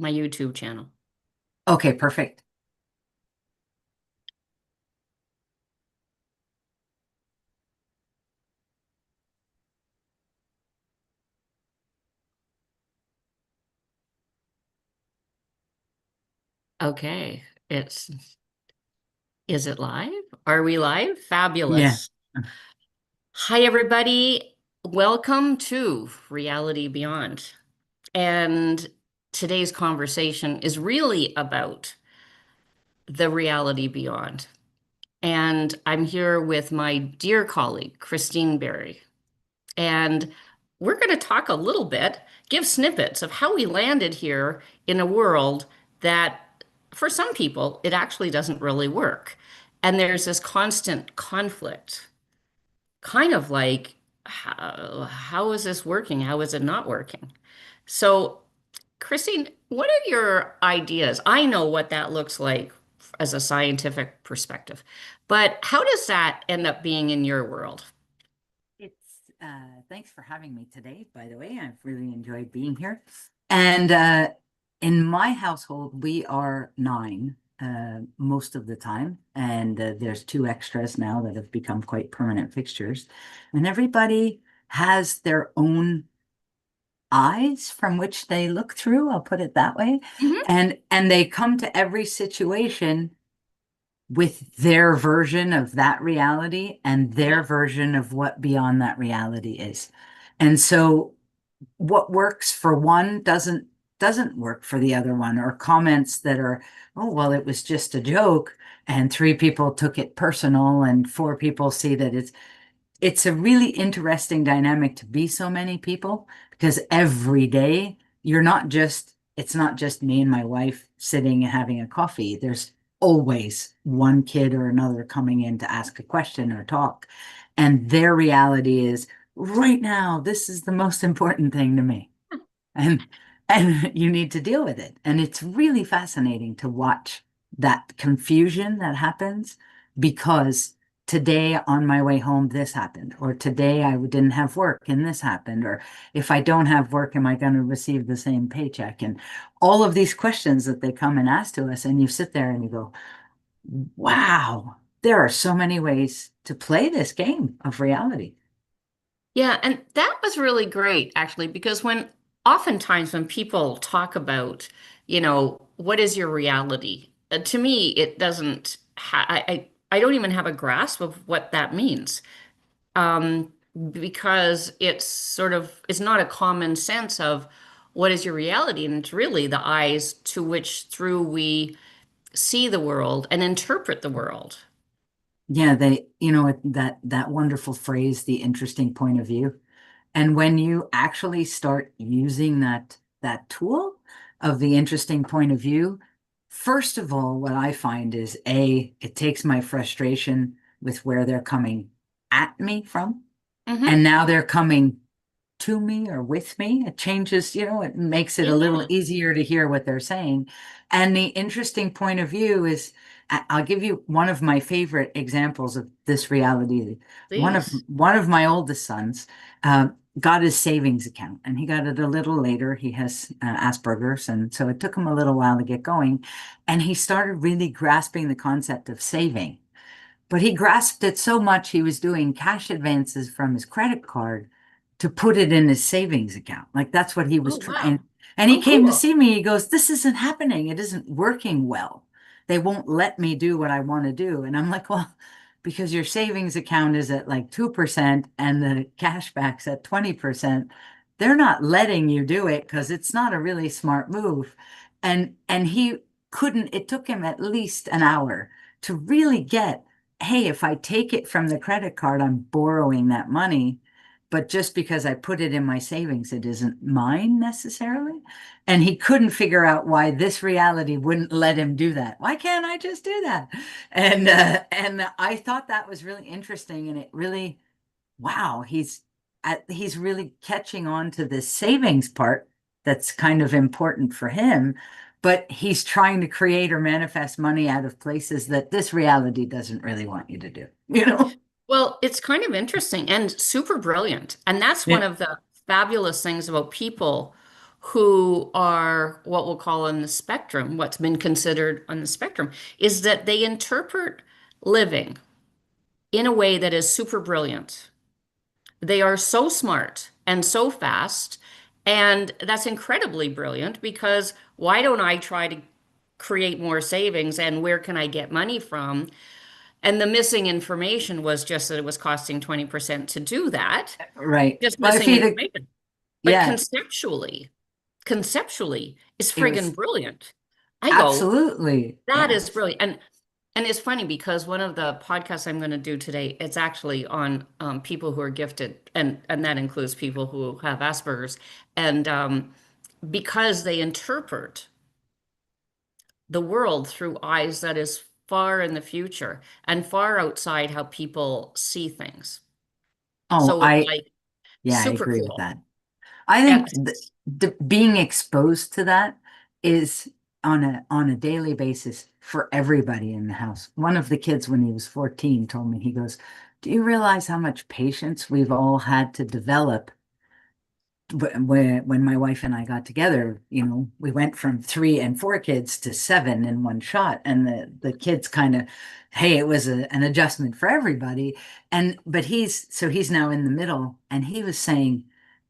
my YouTube channel. Okay, perfect. Okay, is it live? Are we live? Yeah. Fabulous. Hi, everybody. Welcome to Reality Beyond. And today's conversation is really about the reality beyond. And I'm here with my dear colleague, Christine Berry. And we're going to talk a little bit, give snippets of how we landed here in a world that, for some people, it actually doesn't really work. And there's this constant conflict, kind of like, how is this working? How is it not working? So, Christine, what are your ideas? I know what that looks like as a scientific perspective, but how does that end up being in your world? Thanks for having me today, by the way. I've really enjoyed being here. And in my household, we are nine most of the time. And there's two extras now that have become quite permanent fixtures. And everybody has their own eyes from which they look through, I'll put it that way. Mhm. And they come to every situation with their version of that reality and their Yeah. version of what beyond that reality is. And so what works for one doesn't work for the other one, or comments that are, oh, well, it was just a joke, and three people took it personal, and four people see that it's a really interesting dynamic to be so many people because every day it's not just me and my wife sitting and having a coffee. There's always one kid or another coming in to ask a question or talk. And their reality is right now, this is the most important thing to me. And and you need to deal with it. And it's really fascinating to watch that confusion that happens because today on my way home this happened, or today I didn't have work and this happened, or if I don't have work, am I going to receive the same paycheck? And all of these questions that they come and ask to us, and you sit there and you go, wow, there are so many ways to play this game of reality. Yeah, and that was really great actually, because oftentimes when people talk about, what is your reality? To me, it doesn't, I don't even have a grasp of what that means. Um, because it's not a common sense of what is your reality, and it's really the eyes to which through we see the world and interpret the world. Yeah, that wonderful phrase, the interesting point of view. And when you actually start using that tool of the interesting point of view, first of all, what I find is it takes my frustration with where they're coming at me from, Hmm. and now they're coming to me or with me. It changes, it makes it a little Yeah, easier to hear what they're saying. And the interesting point of view is, I'll give you one of my favorite examples of this reality. One of please. one of my oldest sons uh, got his savings account, and he got it a little later. He has Asperger's, and so it took him a little while to get going. And he started really grasping the concept of saving. But he grasped it so much he was doing cash advances from his credit card to put it in his savings account. Like that's what he was Oh, trying. wow. And he Oh, came to cool. see me. He goes, "This isn't happening. It isn't working well. They won't let me do what I want to do." And I'm like, "Well, because your savings account is at like 2% and the cashback's at 20%, they're not letting you do it because it's not a really smart move." And he couldn't, it took him at least an hour to really get, hey, if I take it from the credit card, I'm borrowing that money. But just because I put it in my savings, it isn't mine necessarily. And he couldn't figure out why this reality wouldn't let him do that. Why can't I just do that? And I thought that was really interesting. And it really, wow, he's really catching on to this savings part that's kind of important for him, but he's trying to create or manifest money out of places that this reality doesn't really want you to do, you know? Well, it's kind of interesting and super brilliant. And that's one Yeah. of the fabulous things about people who are what we'll call on the spectrum, what's been considered on the spectrum, is that they interpret living in a way that is super brilliant. They are so smart and so fast. And that's incredibly brilliant because why don't I try to create more savings and where can I get money from? And the missing information was just that it was costing 20% to do that. Right. Just Well, if missing he'd, information. But yeah, conceptually, it's it was friggin' brilliant. I go, absolutely. that Yeah. is brilliant. And it's funny because one of the podcasts I'm going to do today, it's actually on people who are gifted, and that includes people who have Asperger's, and because they interpret the world through eyes that is far in the future and far outside how people see things. Oh, So it's like yeah, I super agree with cool. that. I And think being exposed to that is on a daily basis for everybody in the house. One of the kids, when he was 14, told me, he goes, "Do you realize how much patience we've all had to develop when my wife and I got together, we went from 3 and 4 kids to 7 in one shot, and the kids kind of, hey, it was an adjustment for everybody, and but he's now in the middle, and he was saying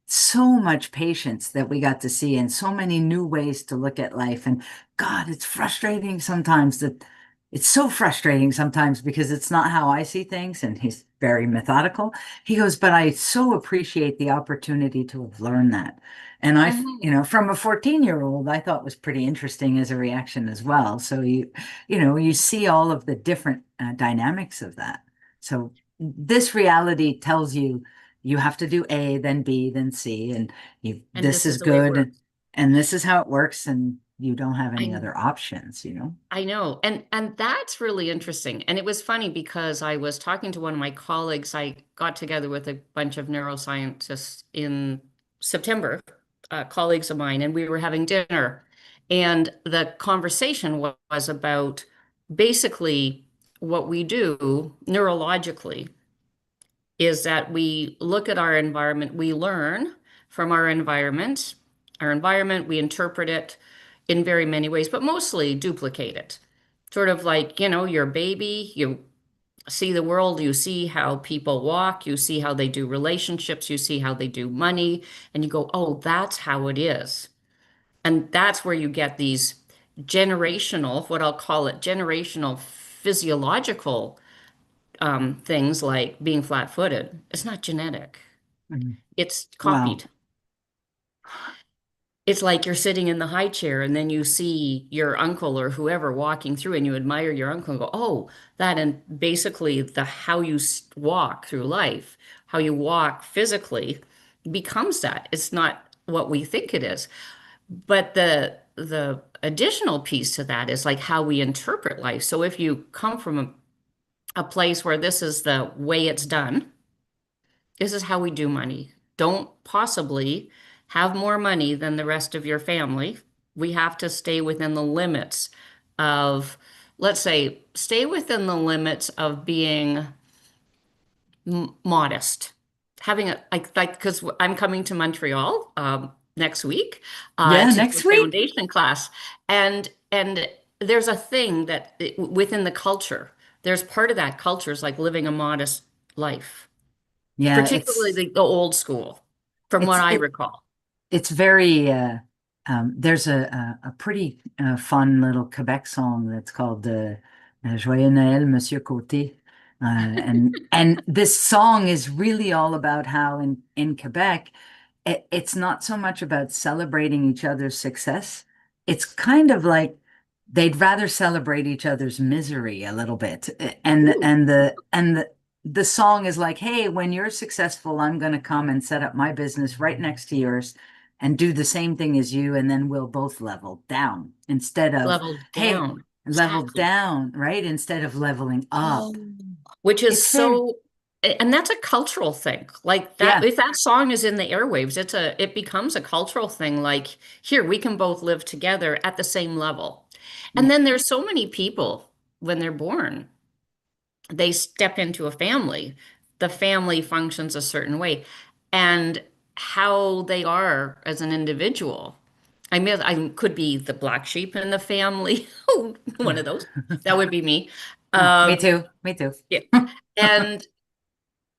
so much patience that we got to see, and so many new ways to look at life, and God, it's so frustrating sometimes because it's not how I see things, and he's very methodical. He goes, but I so appreciate the opportunity to have learned that. And Mhm. from a 14-year-old, I thought was pretty interesting as a reaction as well. So you see all of the different dynamics of that. So this reality tells you you have to do A, then B, then C, and And this this is is the way it good, works. and this is how it works, and you don't have any I other options. I know. And that's really interesting. And it was funny because I was talking to one of my colleagues. I got together with a bunch of neuroscientists in September, colleagues of mine, and we were having dinner. And the conversation was about basically what we do neurologically is that we look at our environment, we learn from our environment, we interpret it in very many ways, but mostly duplicate it. Sort of like, you're a baby, you see the world, you see how people walk, you see how they do relationships, you see how they do money, and you go, oh, that's how it is. And that's where you get these generational, what I'll call it, generational physiological things like being flat-footed. It's not genetic. Mhm. It's Wow. copied. It's like you're sitting in the high chair and then you see your uncle or whoever walking through and you admire your uncle and go, oh, that and basically the how you walk through life, how you walk physically becomes that. It's not what we think it is. But the additional piece to that is like how we interpret life. So if you come from a place where this is the way it's done, this is how we do money. Don't possibly have more money than the rest of your family. We have to stay within the limits of, let's say, stay within the limits of being modest. Having a like because I'm coming to Montreal next week Yeah, to do next a week. foundation class, and there's a thing that within the culture, there's part of that culture is like living a modest life, Yeah, particularly the old school, from what it's I it recall. it's very there's a pretty fun little Quebec song that's called Joyeux Noël, Monsieur Côté. And this song is really all about how in Quebec it's not so much about celebrating each other's success. It's kind of like they'd rather celebrate each other's misery a little bit. Ooh, The song is like, hey, when you're successful, I'm going to come and set up my business right next to yours and do the same thing as you, and then we'll both level down instead of, leveled hey, down. level Exactly. down, right? Instead of leveling up. Oh, which is It's very, so, and that's a cultural thing. Like that, yeah. if that song is in the airwaves, it becomes a cultural thing. Like, here, we can both live together at the same level. And then there's so many people when they're born, they step into a family. The family functions a certain way. And how they are as an individual. I could be the black sheep in the family. One of those. That would be me. Me Um, too. Me too. yeah.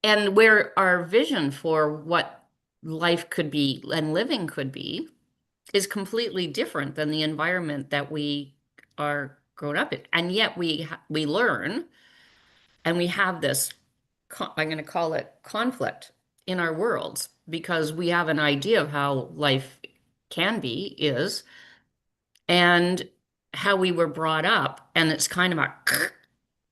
And where our vision for what life could be and living could be is completely different than the environment that we are grown up in. And yet we learn and we have this I'm going to call it conflict in our worlds because we have an idea of how life can be, is, and how we were brought up. And it's kind of a,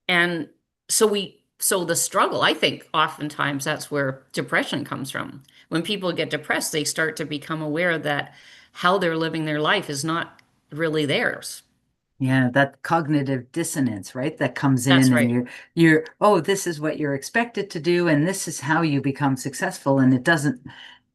and so the struggle, I think oftentimes that's where depression comes from. When people get depressed, they start to become aware that how they're living their life is not really theirs. Yeah, that cognitive dissonance, right? That comes That's in and right. oh, this is what you're expected to do, and this is how you become successful. And it doesn't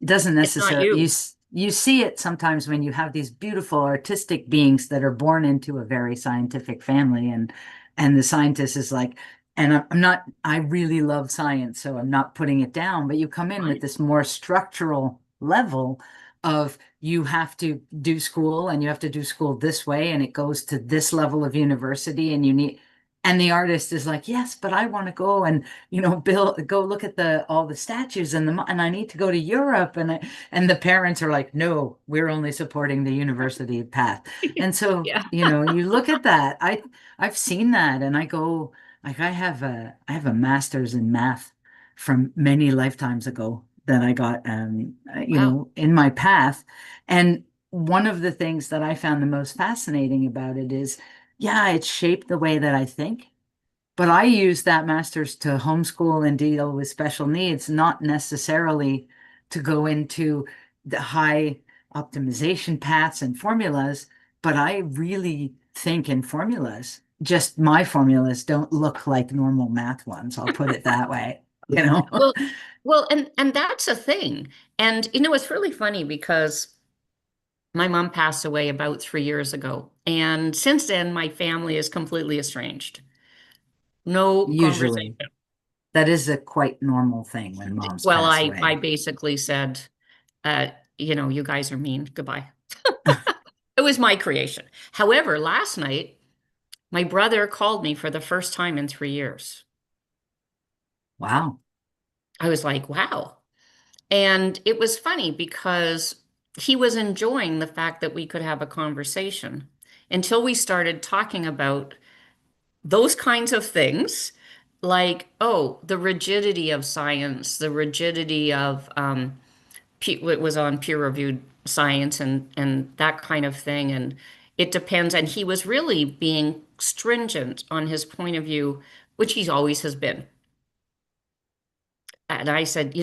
It's not necessarily, you. you see it sometimes when you have these beautiful artistic beings that are born into a very scientific family, and the scientist is like, and I'm not, I really love science, so I'm not putting it down, but you come in with Fine. this more structural level of you have to do school and you have to do school this way and it goes to this level of university and you need, and the artist is like, yes, but I want to go and build, go look at the all the statues and I need to go to Europe, and the parents are like, no, we're only supporting the university path. And so Yeah. you look at that. I've seen that, and I go, like, I have a master's in math from many lifetimes ago that I got, Wow. in my path. And one of the things that I found the most fascinating about it is, yeah, it shaped the way that I think, but I use that master's to homeschool and deal with special needs, not necessarily to go into the high optimization paths and formulas, but I really think in formulas. Just my formulas don't look like normal math ones. I'll put it that way, you know? Well, and that's a thing. And it's really funny because my mom passed away about 3 years ago. And since then, my family is completely estranged. No Usually. conversation. That is a quite normal thing when moms Well, pass I away. basically said, you guys are mean. Goodbye. It was my creation. However, last night, my brother called me for the first time in 3 years. Wow. I was like, wow. And it was funny because he was enjoying the fact that we could have a conversation until we started talking about those kinds of things, like, oh, the rigidity of science, the rigidity of it was on peer-reviewed science and that kind of thing. And it depends. And he was really being stringent on his point of view, which he always has been. And I said,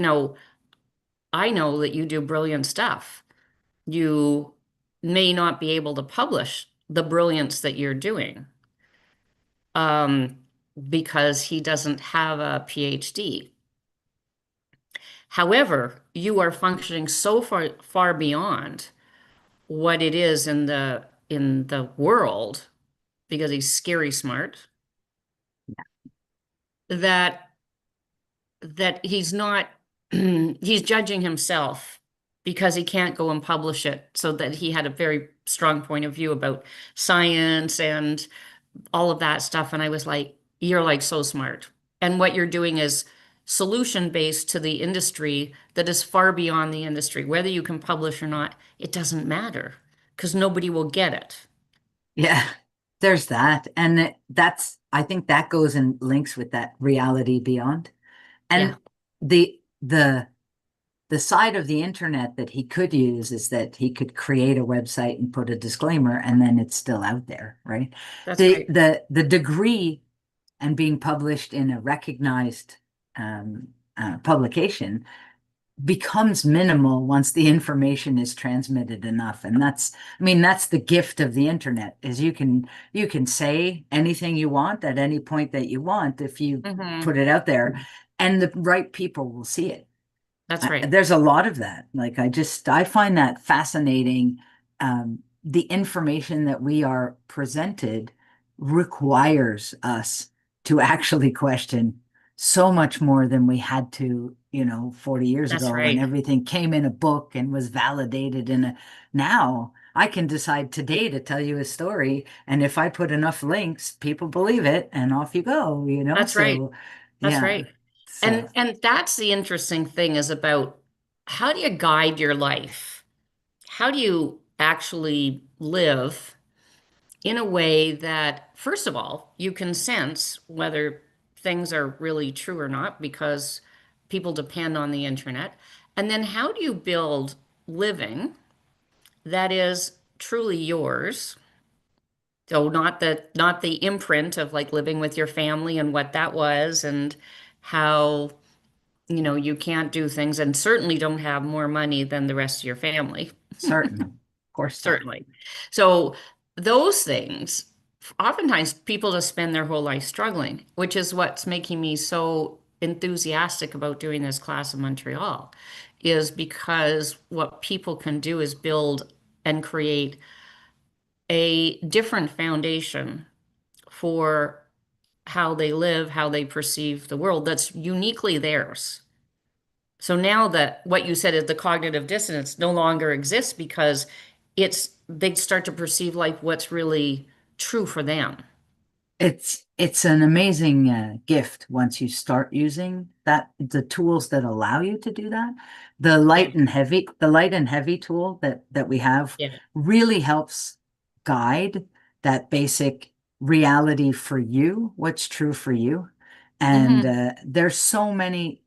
I know that you do brilliant stuff. You may not be able to publish the brilliance that you're doing, um, because he doesn't have a PhD. However, you are functioning so far beyond what it is in the world because he's scary smart that he's not he's judging himself because he can't go and publish it, so that he had a very strong point of view about science and all of that stuff. And I was like, you're like so smart. And what you're doing is solution based to the industry that is far beyond the industry. Whether you can publish or not, it doesn't matter because nobody will get it. Yeah, there's that. And I think that goes and links with that reality beyond. Yeah, And the the side of the internet that he could use is that he could create a website and put a disclaimer and then it's still out there, right? that's The right. the the degree and being published in a recognized publication becomes minimal once the information is transmitted enough. And I mean, that's the gift of the internet, is you can say anything you want at any point that you want if you Hmm. put it out there, and the right people will see it. That's right. There's a lot of that. Like, I find that fascinating. The information that we are presented requires us to actually question so much more than we had to, 40 years That's ago when right. everything came in a book and was validated in a now. I can decide today to tell you a story, and if I put enough links, people believe it, and off you go, you know? That's right. So, That's yeah. right. So And that's the interesting thing is about how do you guide your life? How do you actually live in a way that, first of all, you can sense whether things are really true or not because people depend on the internet. And then how do you build living that is truly yours? So not the imprint of like living with your family and what that was and how, you can't do things and certainly don't have more money than the rest of your family. certainly, of course not. Certainly. So those things, oftentimes people just spend their whole life struggling, which is what's making me so enthusiastic about doing this class in Montreal, is because what people can do is build and create a different foundation for how they live, how they perceive the world that's uniquely theirs. So now that what you said is the cognitive dissonance no longer exists because they start to perceive like what's really true for them. It's an amazing gift once you start using the tools that allow you to do that. Yeah. The light and heavy tool that we have Yeah. really helps guide that basic reality for you, what's true for you. And Hmm. there's so many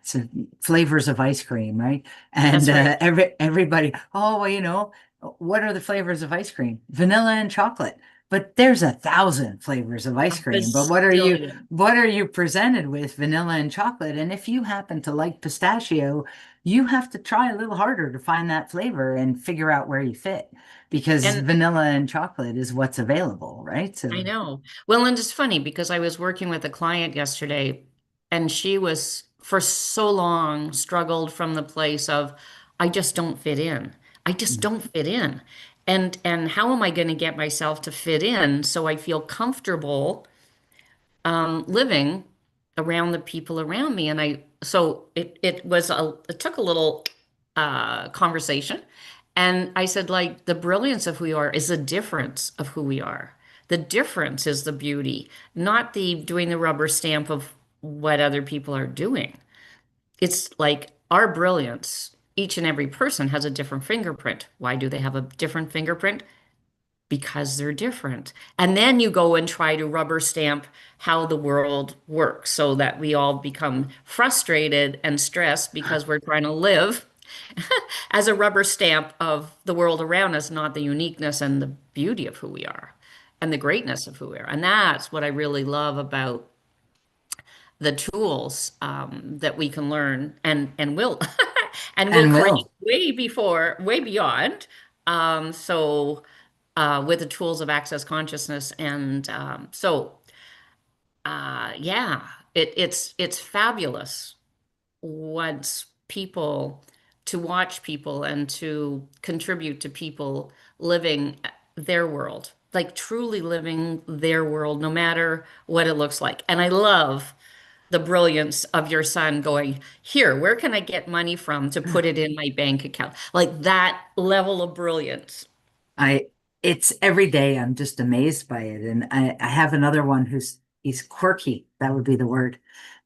so flavors of ice cream, right? And That's right. everybody, oh, well, what are the flavors of ice cream? Vanilla and chocolate. But there's 1,000 flavors of A ice cream. But bazillion. what are you presented with? Vanilla and chocolate. And if you happen to like pistachio, you have to try a little harder to find that flavor and figure out where you fit because And vanilla and chocolate is what's available, right? I So know. Well, and it's funny because I was working with a client yesterday and she was for so long struggled from the place of I just don't fit in. I just mm, don't fit in. And how am I going to get myself to fit in so I feel comfortable living around the people around me? And it took a little conversation. And I said, like, the brilliance of who you are is the difference of who we are. The difference is the beauty, not the doing the rubber stamp of what other people are doing. It's like our brilliance, each and every person has a different fingerprint. Why do they have a different fingerprint? Because they're different. And then you go and try to rubber stamp how the world works so that we all become frustrated and stressed because we're trying to live as a rubber stamp of the world around us, not the uniqueness and the beauty of who we are and the greatness of who we are. And that's what I really love about the tools that we can learn and will and will and create will. way beyond. So with the tools of access consciousness, and yeah, it's fabulous once people to watch people and to contribute to people living their world, like truly living their world, no matter what it looks like. And I love the brilliance of your son going, here, where can I get money from to put it in my bank account? Like that level of brilliance. I it's every day I'm just amazed by it. And I have another one he's quirky, that would be the word.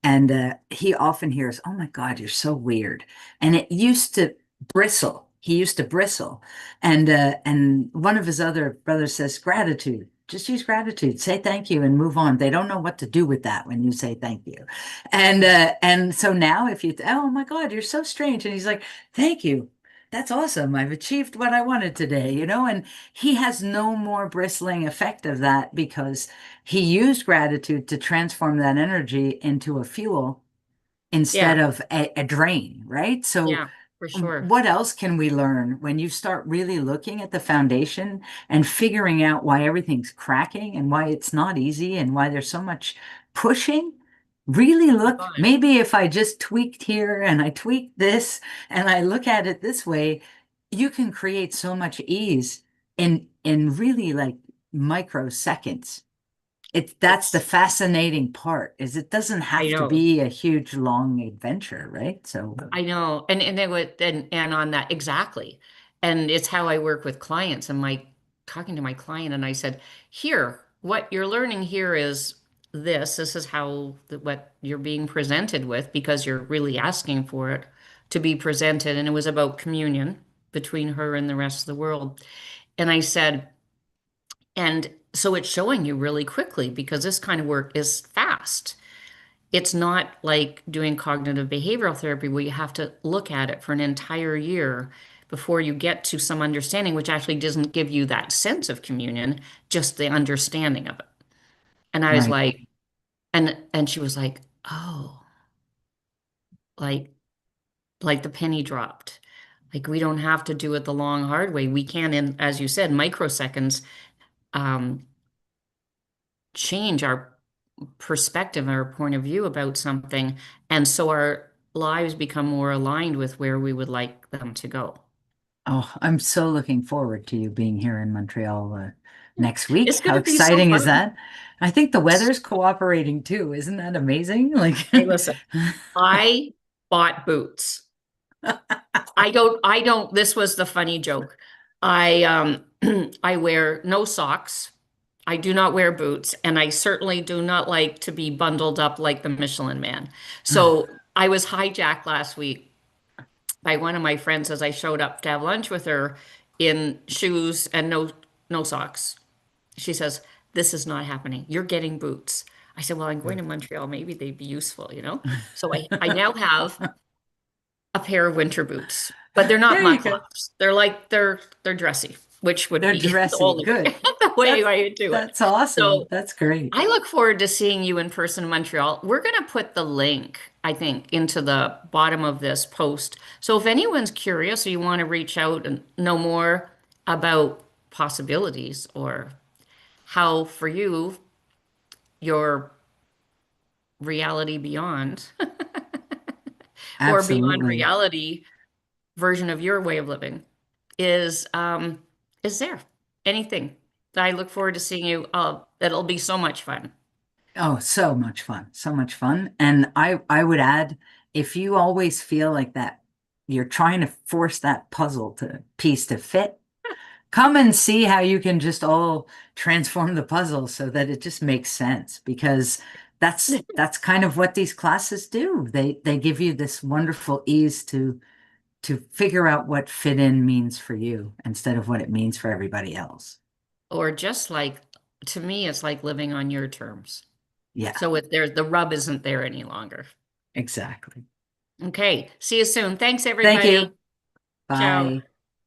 And he often hears, "Oh my God, you're so weird." And it used to bristle. He used to bristle. And one of his other brothers says, gratitude. Just use gratitude. Say thank you and move on. They don't know what to do with that when you say thank you. And so now if you, oh my God, you're so strange. And he's like, thank you. That's awesome. I've achieved what I wanted today, and he has no more bristling effect of that because he used gratitude to transform that energy into a fuel instead Yeah, of a drain, right? So yeah, for sure. what else can we learn when you start really looking at the foundation and figuring out why everything's cracking and why it's not easy and why there's so much pushing? Really My look, God, maybe if I just tweaked here and I tweaked this and I look at it this way, you can create so much ease in really like microseconds. That's the it's, fascinating part is it doesn't I have to know. be a huge long adventure, right? So I know. And it would and on that exactly. And it's how I work with clients. And my talking to my client, and I said, "Here, what you're learning here is this. This is how what you're being presented with because you're really asking for it to be presented." And it was about communion between her and the rest of the world. And I said, and so it's showing you really quickly because this kind of work is fast. It's not like doing cognitive behavioral therapy where you have to look at it for an entire year before you get to some understanding, which actually doesn't give you that sense of communion, just the understanding of it. And I was Right. like, and she was like, oh, like like the penny dropped. Like we don't have to do it the long, hard way. We can, in, as you said, microseconds, um, change our perspective, our point of view about something. And so our lives become more aligned with where we would like them to go. Oh, I'm so looking forward to you being here in Montreal next week. It's going How to be so exciting is fun. that? I think the weather's cooperating too. Isn't that amazing? Like, Hey, listen, I bought boots. This was the funny joke. I wear no socks. I do not wear boots, and I certainly do not like to be bundled up like the Michelin Man. So I was hijacked last week by one of my friends as I showed up to have lunch with her in shoes and no socks. She says, "This is not happening. You're getting boots." I said, "Well, I'm going to Montreal. Maybe they'd be useful, you know?" So I now have a pair of winter boots, but they're not There you mud go. flops. They're dressy, which would They're be the dressy. only way, Good. the way That's I would do it. that's awesome. So That's great. I look forward to seeing you in person in Montreal. We're going to put the link, I think, into the bottom of this post. So if anyone's curious or you want to reach out and know more about possibilities or how for you, your reality beyond or beyond Absolutely. reality version of your way of living is there. Anything. I look forward to seeing you. It'll be so much fun. Oh, so much fun. So much fun. And I would add, if you always feel like that you're trying to force that puzzle to piece to fit, come and see how you can just all transform the puzzle so that it just makes sense because that's kind of what these classes do. They give you this wonderful ease to figure out what fit in means for you instead of what it means for everybody else. Or just like, to me, it's like living on your terms. Yeah, So if there's the rub isn't there any longer. exactly. Okay. See you soon. Thanks, Thank everybody. you. Bye. Ciao.